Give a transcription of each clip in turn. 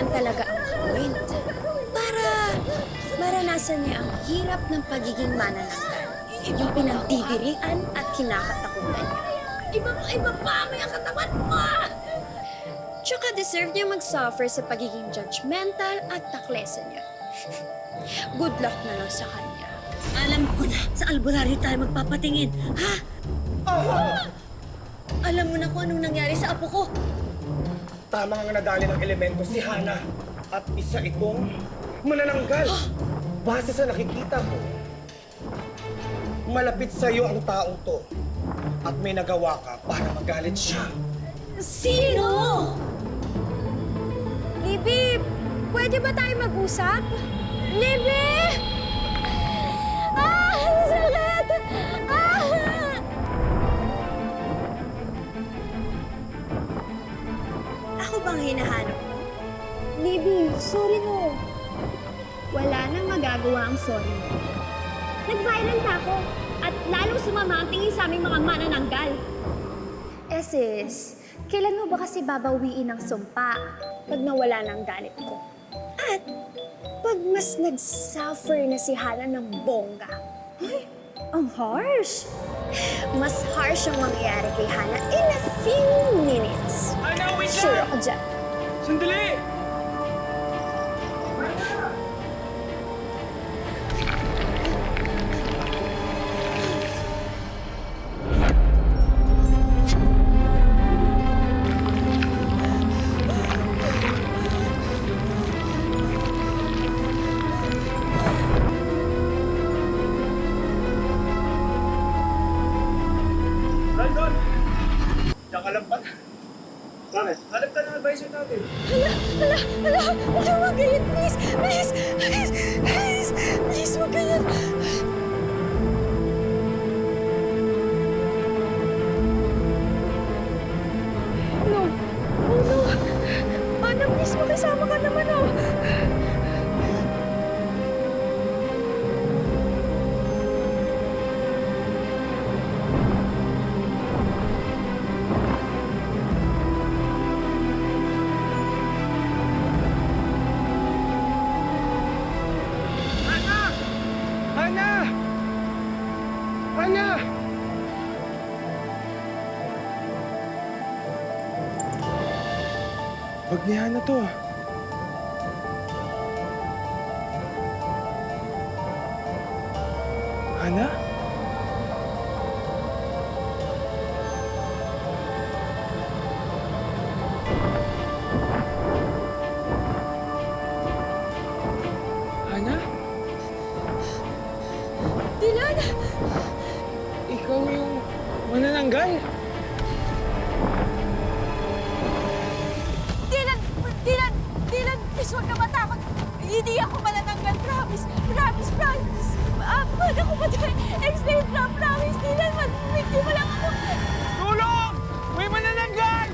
naman talaga ang point. Para maranasan niya ang hirap ng pagiging manananggal. Yung pinagdidirian at kinakatakutan niya. Iba pa may ang katawan mo! Tsaka deserve niya mag-suffer sa pagiging judgmental at taklesa niya. Good luck na lang sa kanya. Alam ko na, sa albularyo tayo magpapatingin, ha? Alam mo na kung anong nangyari sa apo ko. Tama nga nadali ng elemento si Hana. At isa itong manananggal. Base sa nakikita ko, malapit sa'yo ang taong to. At may nagawa ka para magalit siya. Sino? Libby, pwede ba tayo mag-usap? Libby! Ang sakit! Ako bang hinahanap mo? Libby, sorry no. Wala nang magagawa ang sorry mo. Nag-viral na ako at lalong sumama ang tingin sa aming mga manananggal. Sis, kailan mo ba kasi babawiin ang sumpa pag nawala ng galit ko? At pag mas nag-suffer na si Hana ng bongga. Ay, ang harsh. Mas harsh ang mangyayari kay Hana in a few minutes. Hana, wait Sure ako dyan. Sandali! Brandon! Diyan ka lang ba? Bakit? Hanap ka ng advisor natin. Hala, wag ganyan, please! Please, wag ganyan! No! Oh no! Ana, please, makisama ka naman, oh! Hana! Hana! Hana! Wag ni Hana to. Hana? Hana? Dylan! Ikaw yung manananggal? Dylan! Please, huwag ka matakot! Hindi ako manananggal, promise! Wag ako mag-explain, promise! Dylan, hindi mo lang ako! Tulong! May manananggal!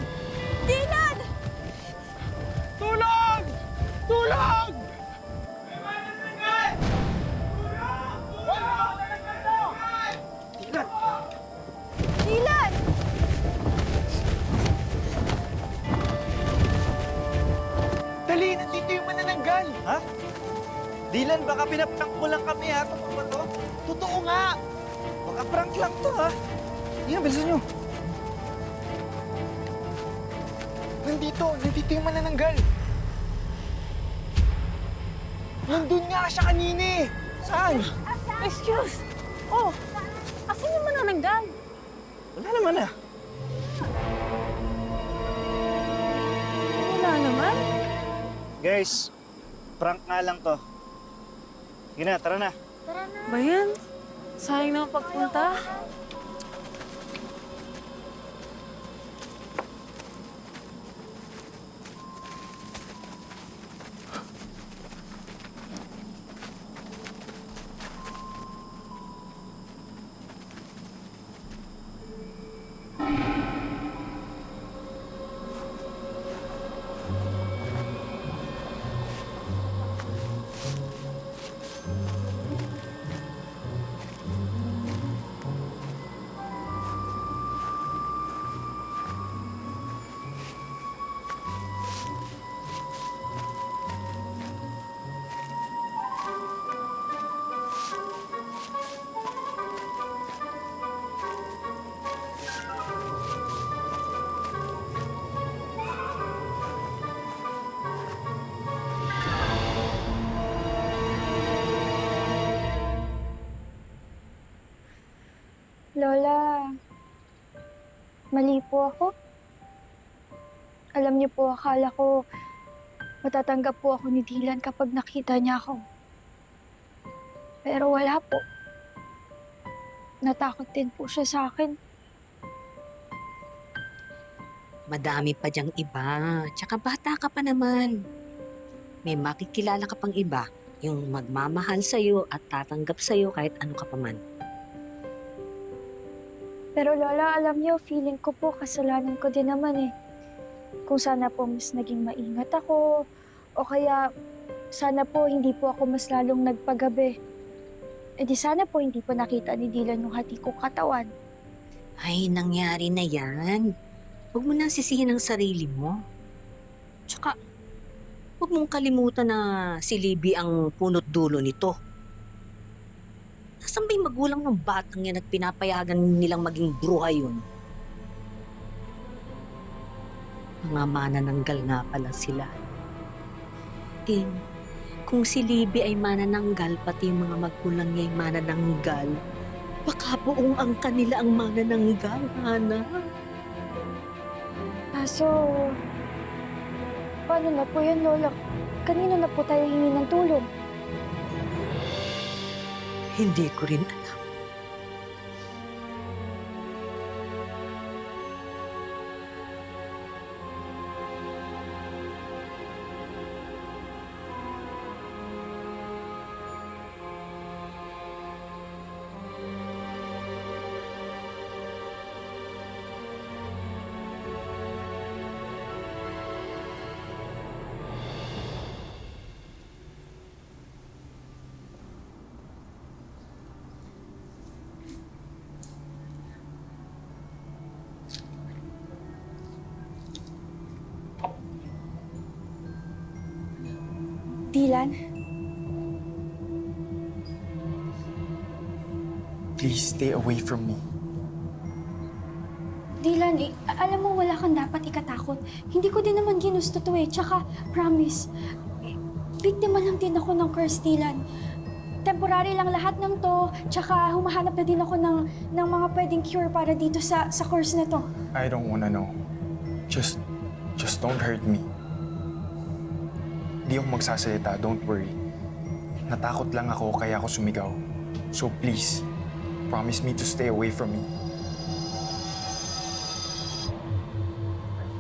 Dylan! Tulong! Tulong! May manananggal! Tulong! Tulong! Tingnan! Dylan! Dali! Nandito yung manananggal! Ha? Dylan, baka pinaprank mo lang kami ha. Totoo ba to? Totoo nga! Baka prank lang to ha. Yan, bilisan nyo. Nandito yung manananggal! Nandun nga siya kanina eh! Saan? Excuse! Oh, asan yung manananggal? Wala naman ah. Wala naman. Guys, prank nga lang to. Sige na, tara na. Ba yan? Sayang naman pagpunta. Mali po ako. Alam niyo po, akala ko matatanggap po ako ni Dylan kapag nakita niya ako. Pero wala po. Natakot din po siya sa akin. Madami pa diyang iba. Tsaka bata ka pa naman. May makikilala ka pang iba. Yung magmamahal sa'yo at tatanggap sa'yo kahit ano ka pa man. Pero Lola, alam niyo, feeling ko po kasalanan ko din naman eh. Kung sana po mas naging maingat ako, o kaya sana po hindi po ako mas lalong nagpagabi. E di sana po hindi po nakita ni Dylan yung hati kong katawan. Ay, nangyari na yan. Huwag mo nang sisihin ang sarili mo. Tsaka, huwag mong kalimutan na si Libby ang punot dulo nito. Nasaan ba yung magulang ng batang yan at pinapayagan nilang maging bruha yun? Mga manananggal nga pala sila. Kung si Libby ay manananggal, pati yung mga magulang niya ay manananggal, baka buong ang kanila ang manananggal, Hana. Kaso, paano na po yun, Lola? Kanino na po tayo hingi ng tulong? Hindi ko rin alam. Dylan, Please stay away from me. Dylan, alam mo wala kang dapat ikatakot. Hindi ko din naman ginusto to eh. Tsaka, promise, biktima lang din ako ng curse, Dylan. Temporary lang lahat ng to. Tsaka, humahanap na din ako ng mga pwedeng cure para dito sa curse na to. I don't wanna know. Just don't hurt me. Di ako magsasalita, don't worry. Natakot lang ako kaya ako sumigaw. So please, promise me to stay away from me.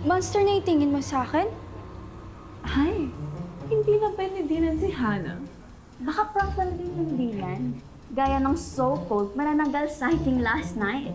Monster na itingin mo sa akin? Ay, hindi na pwede dinan si Hana. Baka prank lang din ng Dylan. Gaya ng so-called manananggal sighting last night.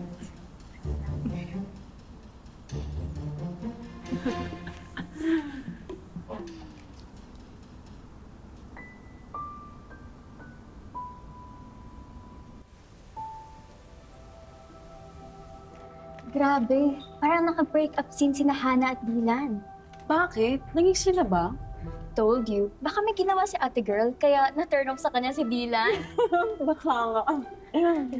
Grabe, parang naka-break up scene sina Hana at Dylan. Bakit? Naging sila ba? Told you, baka may ginawa si ate girl, kaya na-turn off sa kanya si Dylan. Baka nga.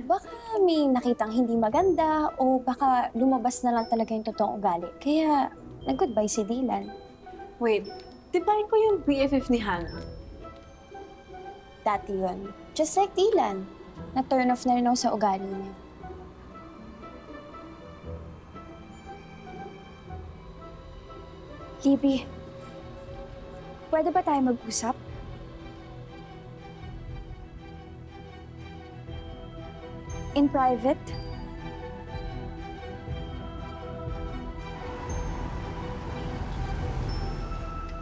Baka may nakitang hindi maganda o baka lumabas na lang talaga yung totoong ugali. Kaya nag-goodbye si Dylan. Wait, di ba ikaw yung BFF ni Hana? Dati yun. Just like Dylan. Na-turn off na rin ako sa ugali niya. Libby, pwede ba tayo mag-usap? In private?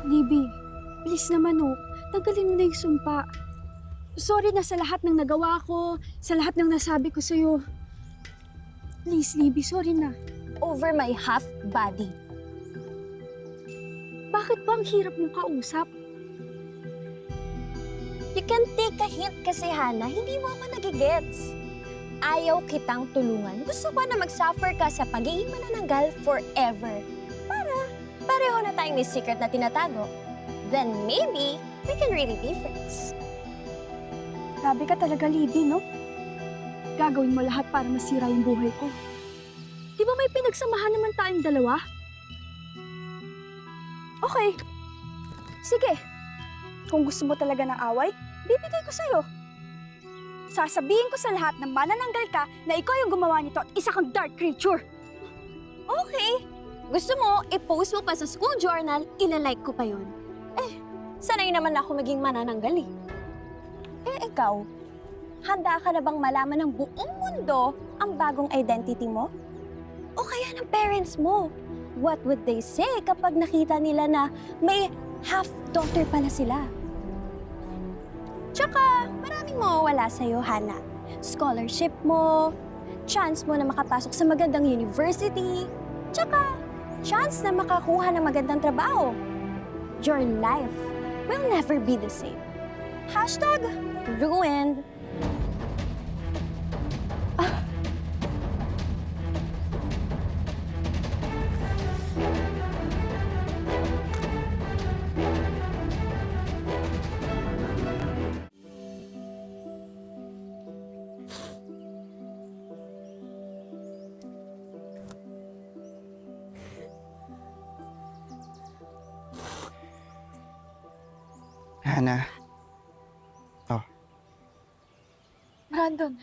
Libby, please naman oh. Tanggalin mo na yung sumpa. Sorry na sa lahat ng nagawa ko, sa lahat ng nasabi ko sa'yo. Please, Libby, sorry na. Over my half body. Bakit ba ang hirap mong kausap? You can take a hint kasi, Hana. Hindi mo ako nagigets. Ayaw kitang tulungan. Gusto ko na mag-suffer ka sa pagiging manananggal forever. Para pareho na tayong may secret na tinatago. Then maybe we can really be friends. Grabe ka talaga, Libby, no? Gagawin mo lahat para masira yung buhay ko. Di ba may pinagsamahan naman tayong dalawa? Okay. Sige. Kung gusto mo talaga ng away, bibigay ko sa'yo. Sasabihin ko sa lahat na manananggal ka na ikaw yung gumawa nito at isa kang dark creature. Okay. Gusto mo, i-post mo pa sa school journal, ilalike ko pa yun. Sanay naman ako maging manananggal eh. Ikaw, handa ka na bang malaman ng buong mundo ang bagong identity mo? O kaya ng parents mo? What would they say kapag nakita nila na may half-daughter pala sila? Tsaka, maraming mawawala sa'yo, Hana. Scholarship mo, chance mo na makapasok sa magandang university, tsaka, chance na makakuha ng magandang trabaho. Your life will never be the same. #ruined. Hana. Oh, Brandon,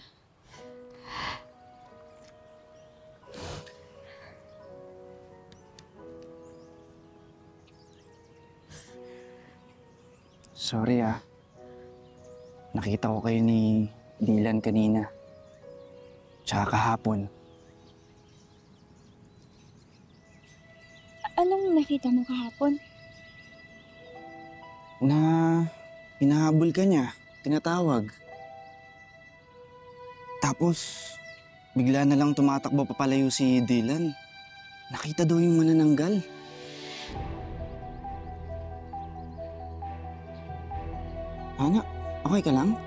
sorry ah. Nakita ko kayo ni Dylan kanina. Tsaka kahapon. anong nakita mo kahapon? Na hinahabol ka niya, tinatawag. Tapos, bigla na lang tumatakbo papalayo si Dylan. Nakita daw yung manananggal. Hana, okay ka lang?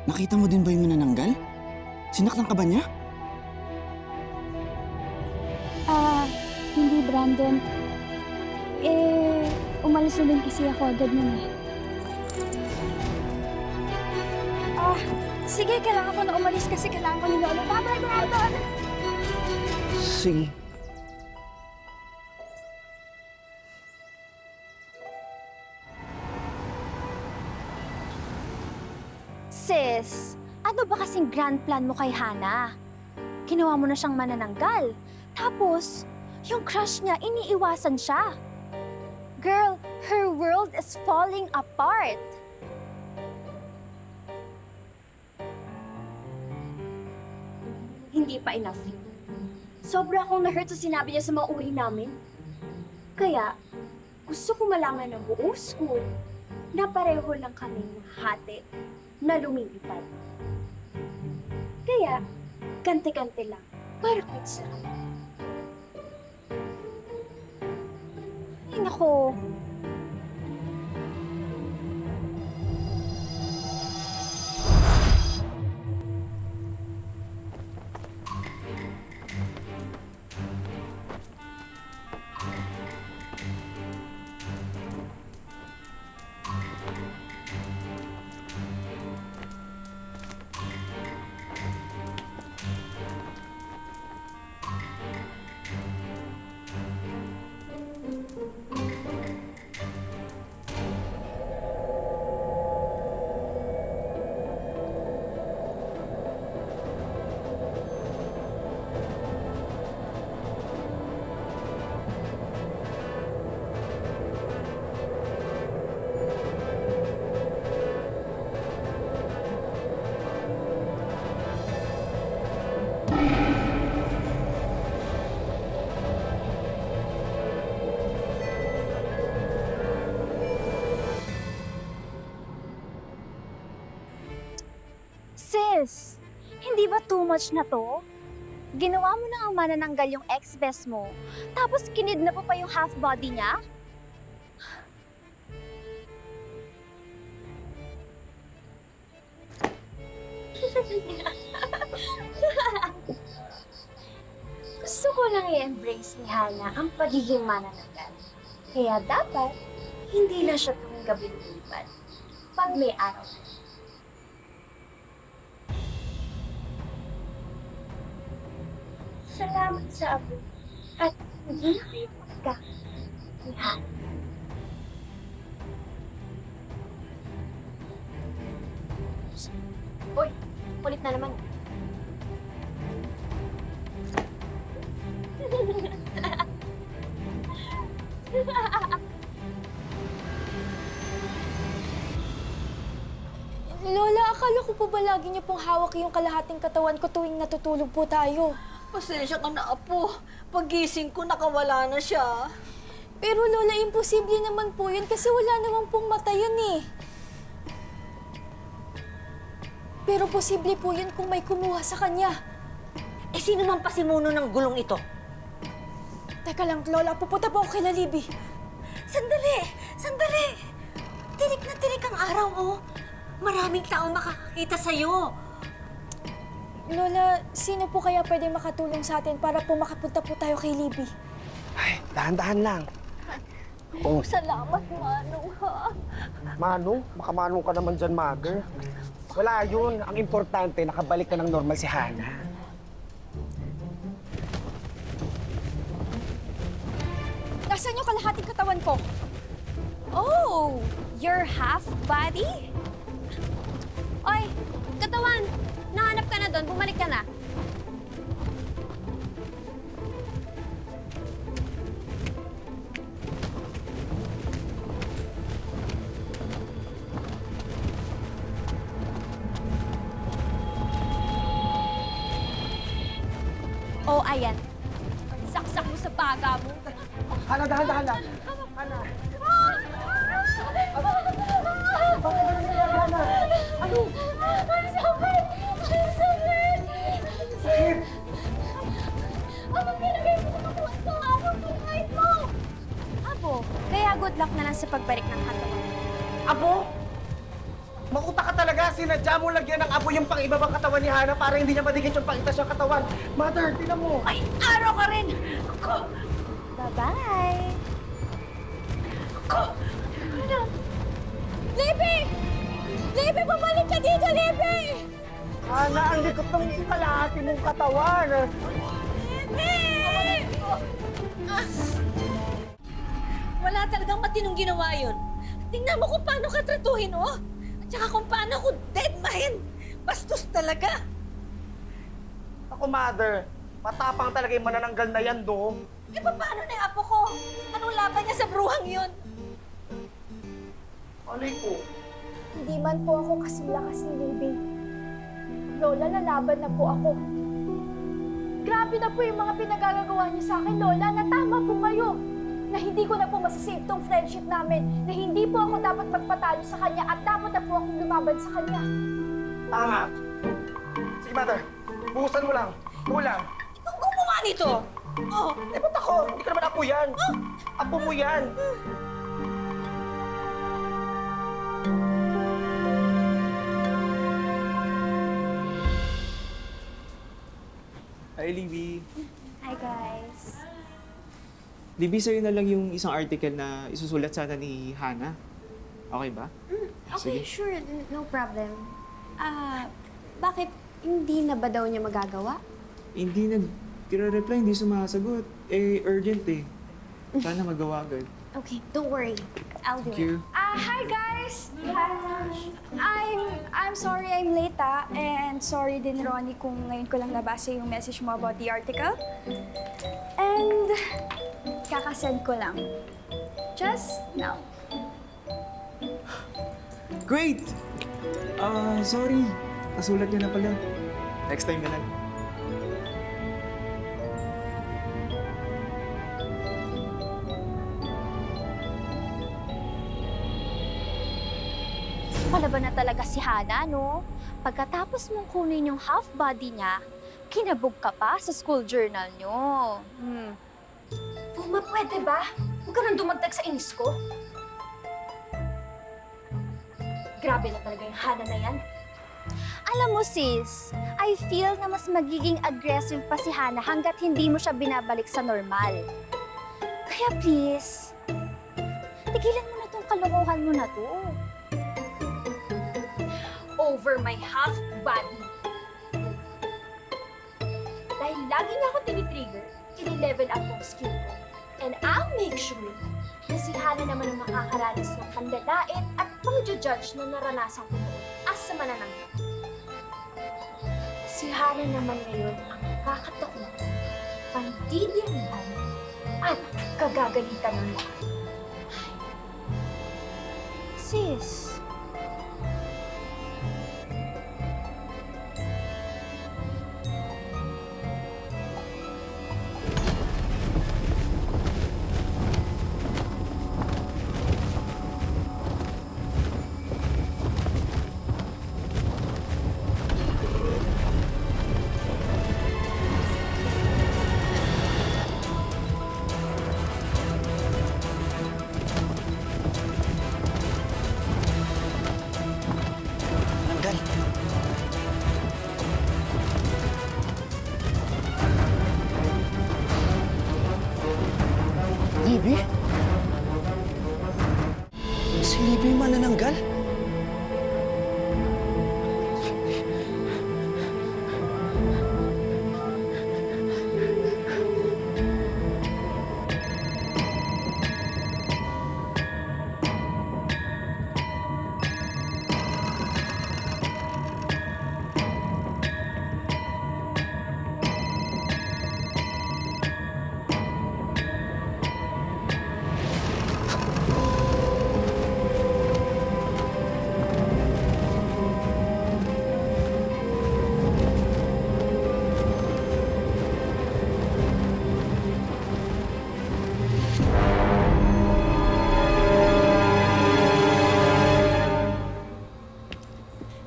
Nakita mo din ba yung manananggal? Sinaktan ka ba niya? Hindi, Brandon. Umalis na din kasi ako agad nun eh. Sige, kailangan ko na umalis kasi kailangan ko ni Lolo. Bye-bye, Brandon! Sige. Sis, ano ba kasing grand plan mo kay Hana? Ginawa mo na siyang manananggal. Tapos, yung crush niya, iniiwasan siya. Girl, her world is falling apart. Hindi pa enough. Sobra akong na-hurt sa sinabi niya sa mga uri namin. Kaya, gusto ko malaman ng buong school na pareho lang kaming hati na lumilipad. Kaya, kante-kante lang para quits na kami. Ay, nako. Sis, hindi ba too much na to? Ginawa mo na ang manananggal yung ex-best mo, tapos kinidnap mo pa yung half-body niya? Gusto ko lang i-embrace ni Hana ang pagiging manananggal. Kaya dapat, hindi na siya tuwing gabi lumilipad pag may araw. Salamat sa abo at hindi na kayo magka ni Hana. Uy, kulit na naman. Lola, akala ko po ba lagi niyo pong hawak yung kalahating katawan ko tuwing natutulog po tayo? Pasensya ka na, Apo. Pagising ko, nakawala na siya. Pero Lola, imposible naman po yun kasi wala naman pong mata yun eh. Pero posible po yun kung may kumuha sa kanya. Eh, sino man pasimuno ng gulong ito? Teka lang, Lola, pupunta po ako kay Libby. Sandali! Sandali! Tirik na tirik ang araw, oh. Maraming tao makakakita sa'yo. Lola, sino po kaya pwede makatulong sa atin para po makapunta po tayo kay Libby? Ay, dahan-dahan lang. Oh, Salamat, Manong, ha? Manong? Makamanong ka naman dyan, mother. Wala yun. Ang importante, nakabalik ka ng normal si Hana. Nasaan yung kalahating katawan ko? Oh, your half body? Oy, katawan! Nahanap ka na doon. Bumalik ka na. Oh, ayan. Saksak mo sa baga mo. Hana, dahan-dahan lang. Hana. Ano? Ang sakit! Ang sakit! Sakit! Anong ginagay mo sa katawan ko? Anong pangkait mo? Abo, kaya good luck na lang sa pagbalik ng katawan. Abo? Makuta ka talaga. Sinadya mo lagyan ng abo yung pang-ibabang katawan ni Hana para hindi niya madikit yung pang-itas niyang katawan. Mother, tingnan mo. Ay, araw ka rin! Bye-bye! Libby! Libby, bumalik ka dito, Libby! Hana, ang likot ng kalahati mong katawan. Wala talagang matinong ginawa yun. Tingnan mo kung paano ka tratuhin, oh. At saka kung paano ko dead mind. Bastos talaga. Ako, mother, matapang talaga yung manananggal na yan, do. Eh, paano na yung apo ko? Anong laban niya sa bruhang yun? Alay ko. Hindi man po ako kasing lakas ni Libby. Lola, lalaban na po ako. Grabe na po yung mga pinagagagawa niyo sa akin, Lola, na tama po kayo. Na hindi ko na po masasave tong friendship namin. Na hindi po ako dapat magpatalo sa kanya at dapat na po akong lumaban sa kanya. Tama. Sige, mother. Buhusan mo lang. Kulang. Ikaw gumawa nito. Oh, Eh, ba't ako? Hindi ka naman apo yan. Apo mo yan. Hi, Libby. Hi, guys. Libby, sa'yo na lang yung isang article na isusulat sana ni Hana. Okay ba? Okay, Sige. sure. No problem. Bakit hindi na ba daw niya magagawa? Hindi reply hindi sumasagot. Eh, urgent eh. Sana magawa agad. Okay, don't worry. I'll do Thank it. you. Hi, guys! I'm sorry I'm late, And sorry din, Ronnie, kung ngayon ko lang nabasa yung message mo about the article. And kakasend ko lang. Just now. Great! Sorry. Nasulat niya na pala. Next time na lang. Palaban na talaga si Hana, no? Pagkatapos mong kunin yung half body niya, kinabog ka pa sa school journal nyo. Puma, pwede ba? Huwag ka nang dumagdag sa inis ko. Grabe na talaga yung Hana na yan. Alam mo, sis, I feel na mas magiging aggressive pa si Hana hanggat hindi mo siya binabalik sa normal. Kaya please, tigilan mo na tong kalokohan mo na to. Over my half body. Dahil lagi niya ako tinitrigger, i-level up ang skill ko. And I'll make sure na si Hana naman ang makakaranas ng panlalait at pang-judge na naranasan ko noon as sa manananggal. Si Hana naman ngayon ang kakatakot pantitirihan at kagagalitan ng lahat. Sis, Nanggal. Libby? Si Libby yung manananggal?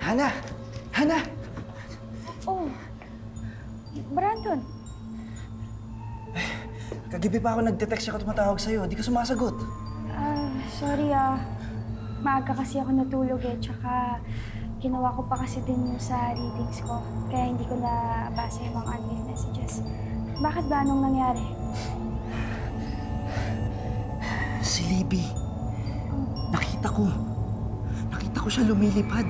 Hana! Hana! Oh, Brandon, Kagabi pa ako nagte-text siya ko tumatawag sa'yo. Di ka sumasagot. sorry maaga kasi ako natulog eh, tsaka ginawa ko pa kasi din yung sa readings ko, kaya hindi ko na basa yung mga unread messages. Bakit ba? Anong nangyari? Si Libby. Nakita ko. Nakita ko siya lumilipad.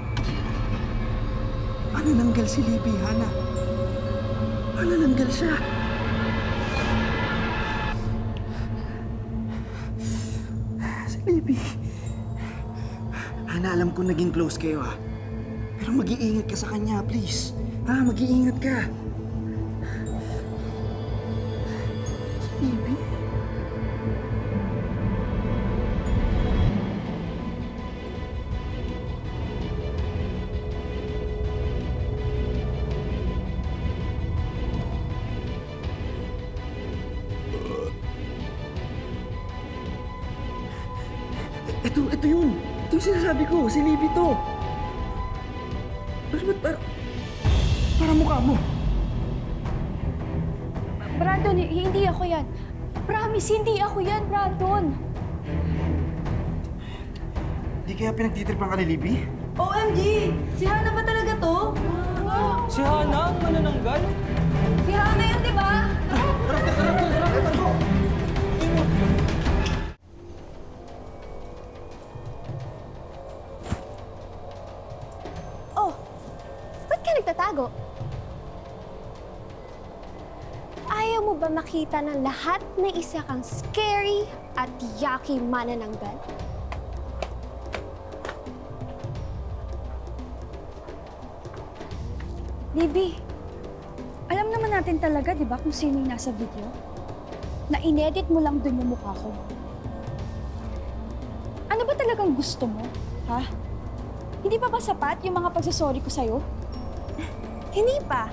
Manananggal si Libby, Hana. Manananggal siya. Si Libby. Hana, alam ko naging close kayo, ha? Pero mag-iingat ka sa kanya, please. Ha? Mag-iingat ka. Si Libby? Ito yun. Ito yung sinasabi ko. Si Libby to. Pero ba't para mukha mo? Brandon, hindi ako yan. Promise, hindi ako yan, Brandon. Di kaya pinagtitripan ka ni Libby? OMG! Si Hana ba talaga to? Si Hana ang manananggal? Si Hana yun, di ba? oh, ba't ka nagtatago? Ayaw mo ba makita ng lahat na isa kang scary at yucky manananggal? Libby, alam naman natin talaga, di ba, kung sino yung nasa video? Na inedit mo lang dun yung mukha ko. Ano ba talagang gusto mo? Ha? Hindi pa ba sapat yung mga pagsasorry ko sa'yo? Hindi pa.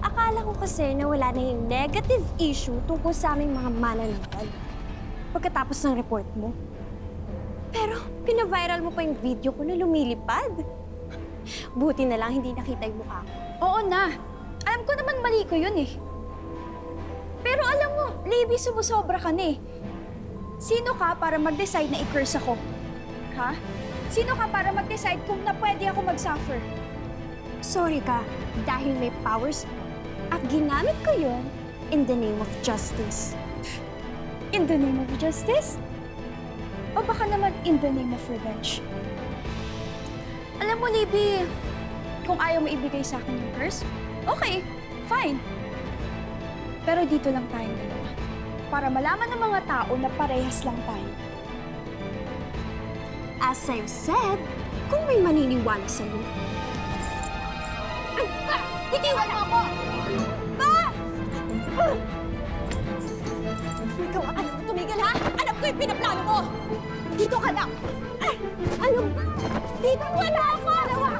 Akala ko kasi na wala na yung negative issue tungkol sa aming mga manananggal pagkatapos ng report mo. Pero pinaviral mo pa yung video ko na lumilipad. Buti na lang hindi nakita yung mukha ko. Oo na. Alam ko naman mali ko yun eh. Pero alam mo, Libby, sumusobra ka na eh. Sino ka para mag-decide na i-curse ako? Ha? Sino ka para mag-decide kung na pwede ako mag-suffer? Sorry ka dahil may powers at ginamit ko yun in the name of justice. In the name of justice? O baka naman in the name of revenge? Alam mo, Libby, kung ayaw mo ibigay sa akin yung curse, okay, fine. Pero dito lang tayong dalawa. Para malaman ng mga tao na parehas lang tayo. As I've said, kung may maniniwala sa'yo. Bitiwan mo ako! Ba! Ikaw, ayaw mo tumigil, ha? Alam ko yung pinaplano mo! Dito ka lang! Ano ba? Dito wala ako! Ano ba?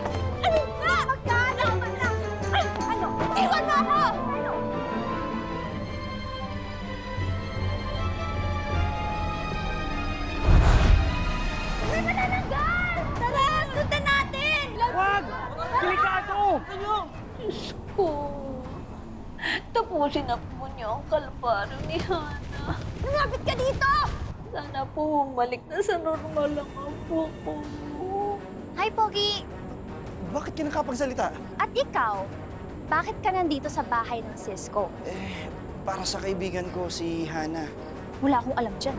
Magkano man lang! Ano? Iwan mo ako! Ano? May manananggal! Tara, sundan natin! Wag! Delikado! ko. Tapusin na po niyo ang kalbaryo ni Hana. Lumapit ka dito! Sana po bumalik na sa normal ang apo ko. Hi, Pogi! Bakit ka nakapagsalita? At ikaw, bakit ka nandito sa bahay ng Cisco? Para sa kaibigan ko, si Hana. Wala akong alam dyan.